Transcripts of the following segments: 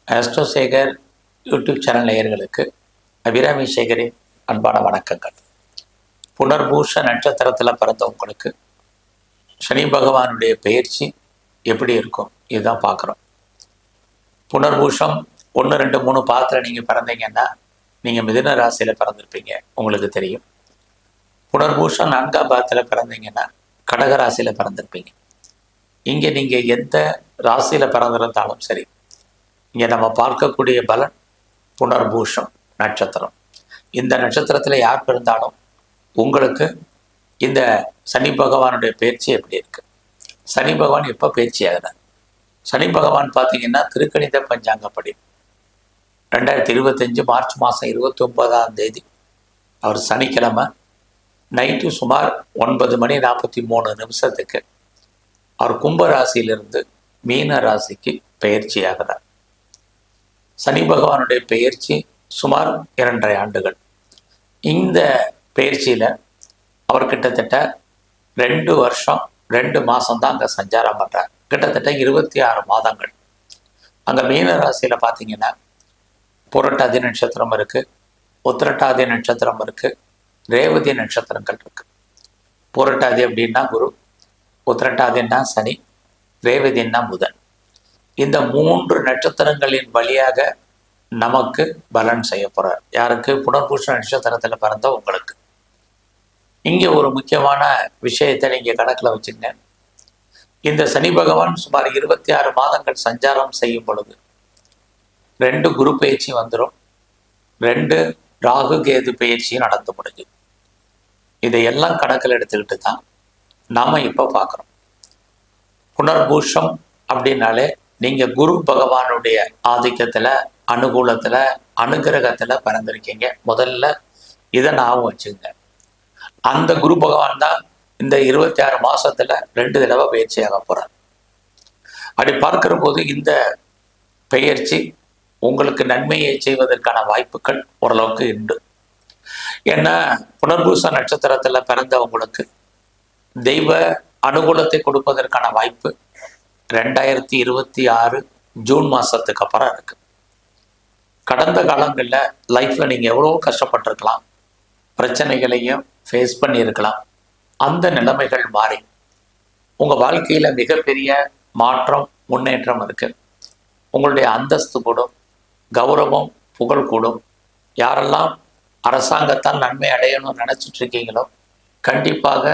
ஆஸ்ட்ரோசேகர் YouTube channel நேயர்களுக்கு அபிராமி சேகரின் அன்பான வணக்கங்கள். புனர்பூஷ நட்சத்திரத்தில் பிறந்தவங்களுக்கு சனி பகவானுடைய பயிற்சி எப்படி இருக்கும் இதுதான் பார்க்குறோம். புனர்பூஷம் 1, 2, 3 பாதத்தில் நீங்கள் பிறந்தீங்கன்னா நீங்கள் மிதுன ராசியில் பிறந்திருப்பீங்க, உங்களுக்கு தெரியும். புனர்பூஷம் 4ஆம் பாதத்தில் பிறந்தீங்கன்னா கடக ராசியில் பிறந்திருப்பீங்க. இங்கே நீங்கள் எந்த ராசியில் பிறந்திருந்தாலும் சரி, இங்கே நம்ம பார்க்கக்கூடிய பலன் புனர்பூஷம் நட்சத்திரம். இந்த நட்சத்திரத்தில் யார் பிறந்தாலும் உங்களுக்கு இந்த சனி பகவானுடைய பயிற்சி எப்படி இருக்கு? சனி பகவான் எப்போ பயிற்சி ஆகிறார்? சனி பகவான் பார்த்தீங்கன்னா திருக்கணித பஞ்சாங்கப்படி 2025 மார்ச் மாதம் 29ஆம் தேதி அவர் சனிக்கிழமை நைட்டு சுமார் 9:43 அவர் கும்ப ராசியிலிருந்து மீன ராசிக்கு பயிற்சி ஆகிறார். சனி பகவானுடைய பெயர்ச்சி சுமார் 2.5 ஆண்டுகள். இந்த பயிற்சியில் அவர் கிட்டத்தட்ட 2 வருஷம் 2 மாதம் தான் அங்கே சஞ்சாரம் பண்ணுறார். கிட்டத்தட்ட 26 மாதங்கள். அங்கே மீன ராசியில் பார்த்தீங்கன்னா புரட்டாதி நட்சத்திரம் இருக்குது, உத்திரட்டாதி நட்சத்திரம் இருக்குது, ரேவதி நட்சத்திரங்கள் இருக்குது. புரட்டாதி அப்படின்னா குரு, உத்திரட்டாதின்னா சனி, ரேவதின்னா புதன். இந்த 3 நட்சத்திரங்களின் வழியாக நமக்கு பலன் செய்ய போகிறார். யாருக்கு? புனர்பூஷ நட்சத்திரத்தில் பிறந்த உங்களுக்கு. இங்கே ஒரு முக்கியமான விஷயத்தை நீங்கள் கணக்கில் வச்சுங்க. இந்த சனி பகவான் சுமார் 26 மாதங்கள் சஞ்சாரம் செய்யும் பொழுது 2 குரு பயிற்சி வந்துடும், 2 ராகு கேது பயிற்சியும் நடந்து முடிஞ்சு. இதையெல்லாம் கணக்கில் எடுத்துக்கிட்டு தான் நாம் இப்போ பார்க்குறோம். புனர்பூஷம் அப்படின்னாலே நீங்கள் குரு பகவானுடைய ஆதிக்கத்தில், அனுகூலத்தில், அனுகிரகத்தில் பிறந்திருக்கீங்க. முதல்ல இதை ஞாபகம் வச்சுங்க. அந்த குரு பகவான் தான் இந்த 26 மாதத்தில் 2 தடவை பயிற்சியாக போகிறார். அப்படி பார்க்கிற போது இந்த பெயர்ச்சி உங்களுக்கு நன்மையை செய்வதற்கான வாய்ப்புகள் ஓரளவுக்கு உண்டு. ஏன்னா புனர்பூச நட்சத்திரத்தில் பிறந்தவங்களுக்கு தெய்வ அனுகூலத்தை கொடுப்பதற்கான வாய்ப்பு 2026 ஜூன் மாதத்துக்கு அப்புறம் இருக்குது. கடந்த காலங்களில் லைஃப்பில் நீங்கள் எவ்வளோ கஷ்டப்பட்டிருக்கலாம், பிரச்சனைகளையும் ஃபேஸ் பண்ணியிருக்கலாம். அந்த நிலைமைகள் மாறி உங்கள் வாழ்க்கையில் மிகப்பெரிய மாற்றம், முன்னேற்றம் இருக்குது. உங்களுடைய அந்தஸ்து கூடும், கௌரவம், புகழ் கூடும். யாரெல்லாம் அரசாங்கத்தால் நன்மை அடையணும்னு நினச்சிட்டு இருக்கீங்களோ கண்டிப்பாக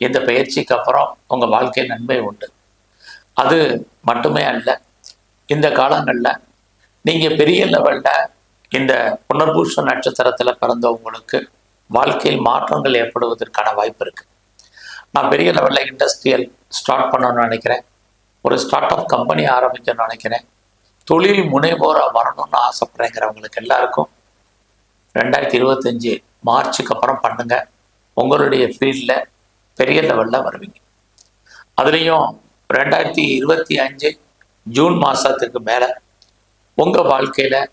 இந்த பயிற்சிக்கு அப்புறம் உங்கள் வாழ்க்கை நன்மை உண்டு. அது மட்டுமே அல்ல, இந்த காலங்களில் நீங்கள் பெரிய லெவலில் இந்த புனர்பூஷ நட்சத்திரத்தில் பிறந்தவங்களுக்கு வாழ்க்கையில் மாற்றங்கள் ஏற்படுவதற்கான வாய்ப்பு இருக்குது. நான் பெரிய லெவலில் இண்டஸ்ட்ரியல் ஸ்டார்ட் பண்ணணும்னு நினைக்கிறேன், ஒரு ஸ்டார்ட் அப் கம்பெனி ஆரம்பிக்கணும்னு நினைக்கிறேன், தொழில் முனைவோராக வரணும்னு ஆசைப்படுறேங்கிறவங்களுக்கு எல்லாருக்கும் 2025 மார்ச்சுக்கு அப்புறம் பண்ணுங்கள். உங்களுடைய ஃபீல்டில் பெரிய லெவலில் வருவீங்க. அதுலேயும் 2025 ஜூன் மாதத்துக்கு மேலே உங்கள் வாழ்க்கையில்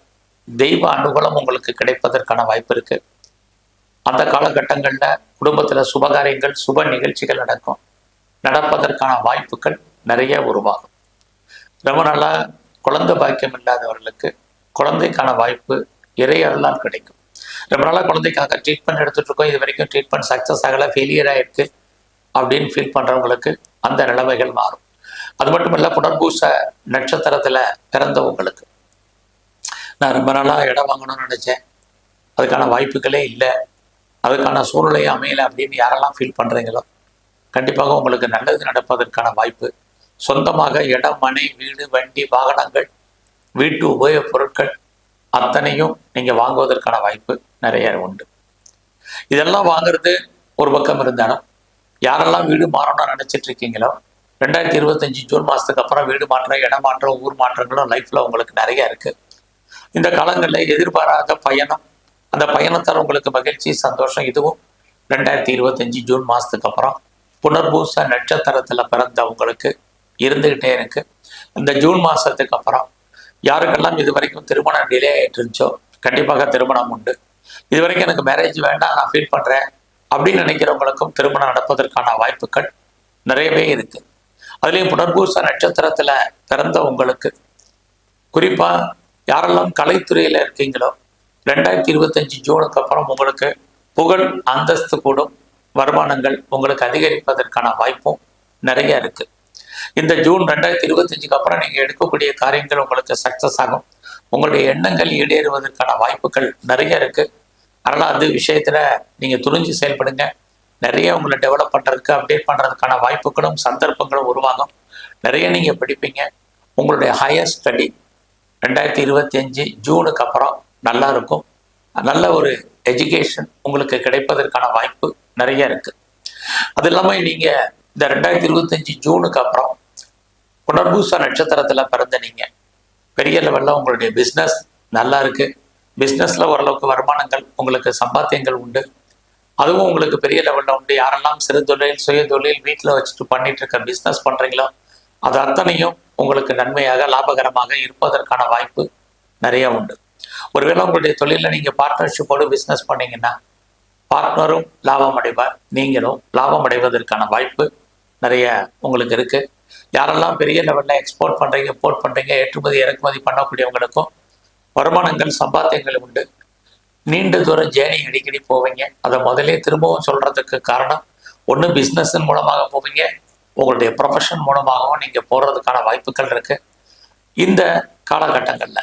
தெய்வ அனுகூலம் உங்களுக்கு கிடைப்பதற்கான வாய்ப்பு இருக்குது. அந்த காலகட்டங்களில் குடும்பத்தில் சுபகாரியங்கள், சுப நிகழ்ச்சிகள் நடப்பதற்கான வாய்ப்புகள் நிறைய உருவாகும். ரொம்ப நாளாக குழந்தை பாக்கியம் இல்லாதவர்களுக்கு குழந்தைக்கான வாய்ப்பு இறையறலால் கிடைக்கும். ரொம்ப நாளாக குழந்தைக்காக ட்ரீட்மெண்ட் எடுத்துகிட்டு இருக்கோம், இது வரைக்கும் ட்ரீட்மெண்ட் சக்ஸஸ் ஆகலை, ஃபெயிலியர் ஆகிருக்கு அப்படின்னு ஃபீல் பண்ணுறவங்களுக்கு அந்த நிலைமைகள் மாறும். அது மட்டும் இல்லை, புனர்பூச நட்சத்திரத்தில் பிறந்தவங்களுக்கு நான் ரொம்ப நாளாக இடம் வாங்கணும்னு நினச்சேன், அதுக்கான வாய்ப்புகளே இல்லை, அதுக்கான சூழ்நிலையை அமையலை அப்படின்னு யாரெல்லாம் ஃபீல் பண்ணுறீங்களோ கண்டிப்பாக உங்களுக்கு நல்லது நடப்பதற்கான வாய்ப்பு. சொந்தமாக இடம், மனை, வீடு, வண்டி, வாகனங்கள், வீட்டு உபயோகப் பொருட்கள் அத்தனையும் நீங்கள் வாங்குவதற்கான வாய்ப்பு நிறைய உண்டு. இதெல்லாம் வாங்குறது ஒரு பக்கம் இருந்தாலும் யாரெல்லாம் வீடு மாறணும்னு நினச்சிட்டு இருக்கீங்களோ 2025 ஜூன் மாதத்துக்கு அப்புறம் வீடு மாற்றம், இடம் மாற்றம், ஊர் மாற்றங்களும் லைஃப்பில் உங்களுக்கு நிறைய இருக்குது. இந்த காலங்களில் எதிர்பாராத பயணம், அந்த பயணத்தால் உங்களுக்கு மகிழ்ச்சி, சந்தோஷம், இதுவும் 2025 ஜூன் மாதத்துக்கு அப்புறம் புனர்பூச நட்சத்திரத்தில் பிறந்தவங்களுக்கு இருந்துக்கிட்டே இருக்குது. இந்த ஜூன் மாதத்துக்கு அப்புறம் யாருக்கெல்லாம் இது வரைக்கும் திருமணம் டிலே ஆகிட்டு இருந்துச்சோ கண்டிப்பாக திருமணம் உண்டு. இது வரைக்கும் எனக்கு மேரேஜ் வேண்டாம், நான் ஃபீல் பண்ணுறேன் அப்படின்னு நினைக்கிறவங்களுக்கும் திருமணம் நடப்பதற்கான வாய்ப்புகள் நிறையவே இருக்குது. அதுலேயும் புனர்பூச நட்சத்திரத்தில் பிறந்தவங்களுக்கு குறிப்பாக யாரெல்லாம் கலைத்துறையில் இருக்கீங்களோ 2025 ஜூனுக்கு அப்புறம் உங்களுக்கு புகழ் அந்தஸ்து கூடும், வருமானங்கள் உங்களுக்கு அதிகரிப்பதற்கான வாய்ப்பும் நிறைய இருக்கு. இந்த ஜூன் 2025க்கு அப்புறம் நீங்க எடுக்கக்கூடிய காரியங்கள் உங்களுக்கு சக்சஸ் ஆகும். உங்களுடைய எண்ணங்கள் ஈடேறுவதற்கான வாய்ப்புகள் நிறைய இருக்கு. அதனால அந்த விஷயத்துல நீங்க துணிஞ்சு செயல்படுங்க. நிறைய உங்களை டெவலப் பண்றதுக்கு, அப்டேட் பண்றதுக்கான வாய்ப்புகளும் சந்தர்ப்பங்களும் உருவாகும். நிறைய நீங்க படிப்பீங்க. உங்களுடைய ஹையர் ஸ்டடி 2025 ஜூனுக்கு அப்புறம் நல்லா இருக்கும். நல்ல ஒரு எஜுகேஷன் உங்களுக்கு கிடைப்பதற்கான வாய்ப்பு நிறைய இருக்கு. அது இல்லாமல் நீங்க இந்த 2025 ஜூனுக்கு அப்புறம் புனர்பூச நட்சத்திரத்துல பிறந்த நீங்க பெரிய லெவல்ல உங்களுடைய பிஸ்னஸ் நல்லா இருக்கு. பிஸ்னஸ்ல ஓரளவுக்கு வருமானங்கள், உங்களுக்கு சம்பாத்தியங்கள் உண்டு. அதுவும் உங்களுக்கு பெரிய லெவல்ல உண்டு. யாரெல்லாம் சிறு தொழில், சுய தொழில் வீட்டில் வச்சுட்டு பண்ணிட்டு இருக்க பிஸ்னஸ் பண்றீங்களோ அது அத்தனையும் உங்களுக்கு நன்மையாக லாபகரமாக இருப்பதற்கான வாய்ப்பு நிறைய உண்டு. ஒருவேளை உங்களுடைய தொழிலில் நீங்க பார்ட்னர்ஷிப்போடு பிஸ்னஸ் பண்ணீங்கன்னா பார்ட்னரும் லாபம் அடைவார், நீங்களும் லாபம் அடைவதற்கான வாய்ப்பு நிறைய உங்களுக்கு இருக்கு. யாரெல்லாம் பெரிய லெவலில் எக்ஸ்போர்ட் பண்றீங்க, இம்போர்ட் பண்றீங்க, ஏற்றுமதி இறக்குமதி பண்ணக்கூடியவங்களுக்கும் வருமானங்கள் சம்பாத்தியங்கள் உண்டு. நீண்ட தூரம் ஜேர்னி அடிக்கடி போவீங்க. அதை முதலே திரும்பவும் சொல்றதுக்கு காரணம், ஒன்று பிஸ்னஸ் மூலமாக போவீங்க, உங்களுடைய ப்ரொஃபஷன் மூலமாகவும் நீங்க போறதுக்கான வாய்ப்புகள் இருக்கு. இந்த காலகட்டங்கள்ல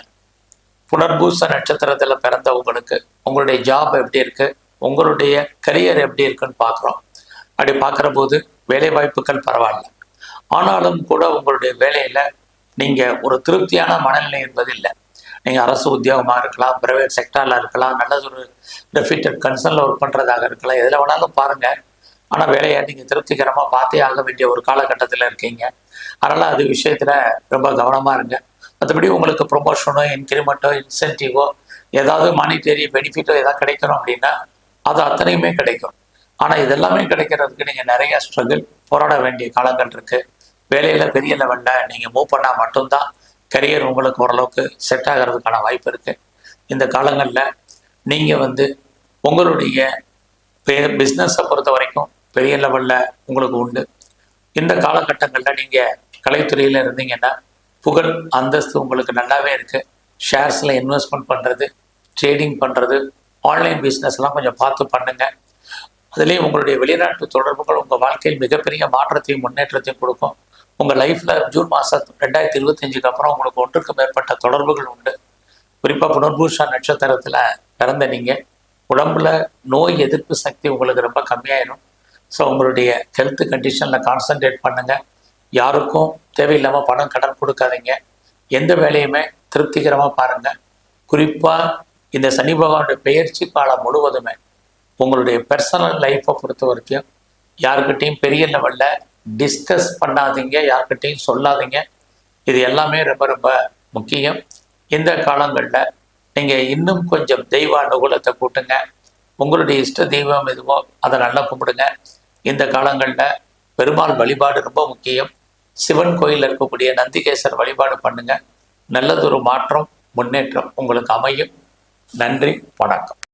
புனர்பூச நட்சத்திரத்துல பிறந்த உங்களுக்கு உங்களுடைய ஜாப் எப்படி இருக்கு, உங்களுடைய கரியர் எப்படி இருக்குன்னு பார்க்குறோம். அப்படி பார்க்குற போது வேலை வாய்ப்புகள் பரவாயில்ல. ஆனாலும் கூட உங்களுடைய வேலையில நீங்க ஒரு திருப்தியான மனநிலை என்பது இல்லை. நீங்க அரசு உத்தியோகமாக இருக்கலாம், பிரைவேட் செக்டார்ல இருக்கலாம், நல்லது ஒரு ரெஃபிட்டட் கன்சர்ன்ல ஒர்க் பண்றதாக இருக்கலாம், எதில் வேணாலும் பாருங்க. ஆனா வேலையை நீங்க திருப்திகரமா பார்த்தே ஆக வேண்டிய ஒரு காலகட்டத்தில் இருக்கீங்க. அதனால அது விஷயத்துல ரொம்ப கவனமா இருங்க. மற்றபடி உங்களுக்கு ப்ரொமோஷனோ, இன்க்ரிமெண்ட்டோ, இன்சென்டிவோ, ஏதாவது மானிட்டரி பெனிஃபிட்டோ ஏதாவது கிடைக்கணும் அப்படின்னா அது அத்தனையுமே கிடைக்கும். ஆனா இதெல்லாமே கிடைக்கிறதுக்கு நீங்க நிறைய ஸ்ட்ரகிள் போராட வேண்டிய காலங்கள் இருக்கு. வேலையில பெரிய லெவல்ல நீங்க மூவ் பண்ணா மட்டும்தான் கரியர் உங்களுக்கு ஓரளவுக்கு செட் ஆகிறதுக்கான வாய்ப்பு இருக்கு. இந்த காலங்களில் நீங்க உங்களுடைய பிஸ்னஸை பொறுத்த வரைக்கும் பெரிய லெவல்ல உங்களுக்கு உண்டு. இந்த காலகட்டங்களில் நீங்க கலைத்துறையில இருந்தீங்கன்னா புகழ் அந்தஸ்து உங்களுக்கு நல்லாவே இருக்கு. ஷேர்ஸ்ல இன்வெஸ்ட்மெண்ட் பண்றது, ட்ரேடிங் பண்றது, ஆன்லைன் பிஸ்னஸ்லாம் கொஞ்சம் பார்த்து பண்ணுங்க. அதுலேயும் உங்களுடைய வெளிநாட்டு தொடர்புகள் உங்க வாழ்க்கையில் மிகப்பெரிய மாற்றத்தையும் முன்னேற்றத்தையும் கொடுக்கும். உங்க லைஃப்ல ஜூன் மாசம் 2025க்கு அப்புறம் உங்களுக்கு ஒன்றுக்கு மேற்பட்ட தொடர்புகள் உண்டு. குறிப்பா புனர்பூச நட்சத்திரத்துல பிறந்த நீங்க உடம்புல நோய் எதிர்ப்பு சக்தி உங்களுக்கு ரொம்ப கம்மியாயிடும். ஸோ உங்களுடைய ஹெல்த் கண்டிஷன்ல கான்சன்ட்ரேட் பண்ணுங்க. யாருக்கும் தேவையில்லாம பணம் கடன் கொடுக்காதீங்க. எந்த வேலையுமே திருப்திகரமா பாருங்க. குறிப்பா இந்த சனி பகவானுடைய பெயர்ச்சி காலம் முழுவதுமே உங்களுடைய பர்சனல் லைஃப்பை பொறுத்த வரைக்கும் யாருக்கிட்டையும் பெரிய லெவல்ல டிஸ்கஸ் பண்ணாதீங்க, யார்கிட்டையும் சொல்லாதீங்க. இது எல்லாமே ரொம்ப ரொம்ப முக்கியம். இந்த காலங்களில் நீங்கள் இன்னும் கொஞ்சம் தெய்வ அனுகூலத்தை கூட்டுங்க. உங்களுடைய இஷ்ட தெய்வம் எதுவோ அதை நல்லா கும்பிடுங்க. இந்த காலங்களில் பெருமாள் வழிபாடு ரொம்ப முக்கியம். சிவன் கோயிலில் இருக்கக்கூடிய நந்திகேசர் வழிபாடு பண்ணுங்க. நல்லதொரு மாற்றம், முன்னேற்றம் உங்களுக்கு அமையும். நன்றி, வணக்கம்.